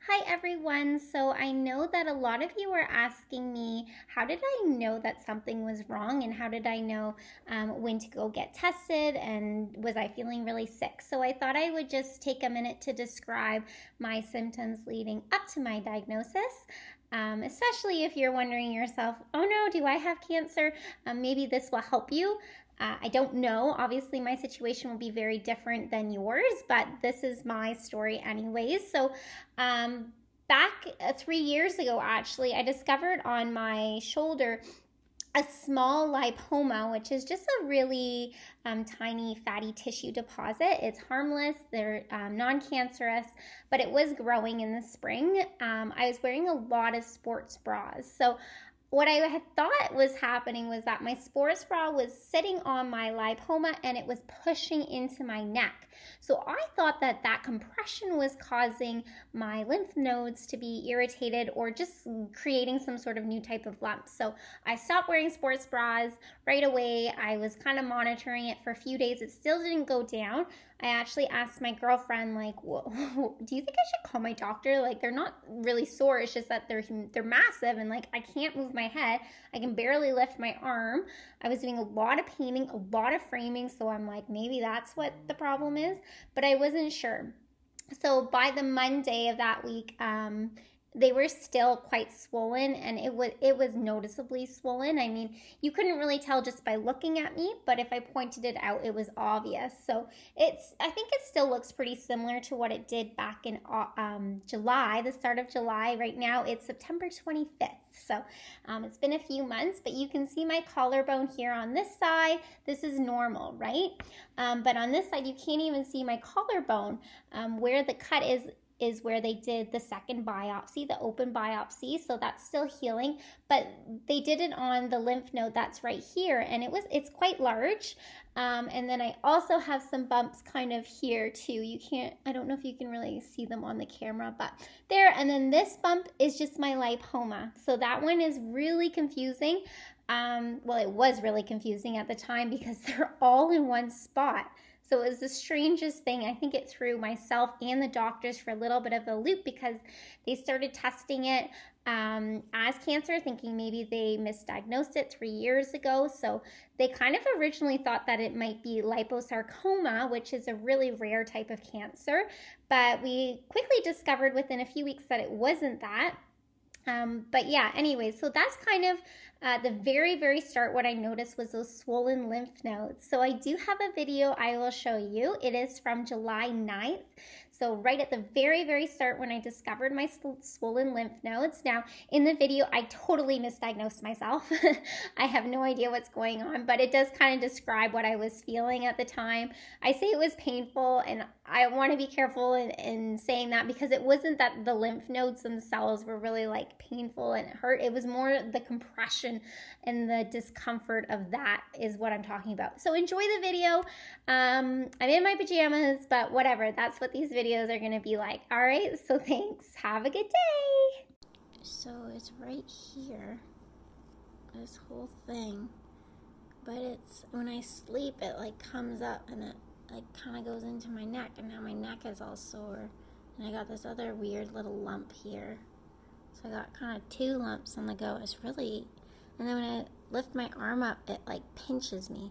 Hi everyone. So I know that a lot of you were asking me, how did I know that something was wrong and how did I know when to go get tested and was I feeling really sick? So I thought I would just take a minute to describe my symptoms leading up to my diagnosis. Especially if you're wondering yourself, oh no, do I have cancer? Maybe this will help you. I don't know. Obviously, my situation will be very different than yours, but this is my story, anyways. So, back 3 years ago, actually, I discovered on my shoulder a small lipoma, which is just a really tiny fatty tissue deposit. It's harmless, they're non cancerous, but it was growing in the spring. I was wearing a lot of sports bras. So what I had thought was happening was that my sports bra was sitting on my lipoma and it was pushing into my neck. So I thought that that compression was causing my lymph nodes to be irritated or just creating some sort of new type of lump. So I stopped wearing sports bras right away. I was kind of monitoring it for a few days. It still didn't go down. I actually asked my girlfriend, like, well, do you think I should call my doctor? Like, they're not really sore. It's just that they're massive, and like I can't move my head. I can barely lift my arm. I was doing a lot of painting, a lot of framing, so I'm like, maybe that's what the problem is, but I wasn't sure. So by the Monday of that week, they were still quite swollen, and it was noticeably swollen. I mean, you couldn't really tell just by looking at me, but if I pointed it out, it was obvious. So I think it still looks pretty similar to what it did back in July, the start of July. Right now it's September 25th. So it's been a few months, but you can see my collarbone here on this side. This is normal, right? But on this side, you can't even see my collarbone. Where the cut is where they did the second biopsy, the open biopsy. So that's still healing, but they did it on the lymph node that's right here, and it's quite large. And then I also have some bumps kind of here too. I don't know if you can really see them on the camera, but there. And then this bump is just my lipoma. So that one is really confusing. Well, it was really confusing at the time because they're all in one spot. So it was the strangest thing. I think it threw myself and the doctors for a little bit of a loop because they started testing it as cancer, thinking maybe they misdiagnosed it 3 years ago. So they kind of originally thought that it might be liposarcoma, which is a really rare type of cancer. But we quickly discovered within a few weeks that it wasn't that. But yeah, anyway, so that's kind of the very, very start. What I noticed was those swollen lymph nodes. So I do have a video I will show you. It is from July 9th. So right at the very, very start when I discovered my swollen lymph nodes. Now, in the video, I totally misdiagnosed myself. I have no idea what's going on, but it does kind of describe what I was feeling at the time. I say it was painful, and I want to be careful in saying that because it wasn't that the lymph nodes themselves were really like painful and it hurt. It was more the compression and the discomfort of that is what I'm talking about. So enjoy the video. I'm in my pajamas, but whatever. That's what these videos are going to be like. All right, so thanks. Have a good day. So it's right here, this whole thing, but it's when I sleep, it like comes up and it like kind of goes into my neck, and now my neck is all sore, and I got this other weird little lump here. So I got kind of two lumps on the go. It's really, and then when I lift my arm up, it like pinches me.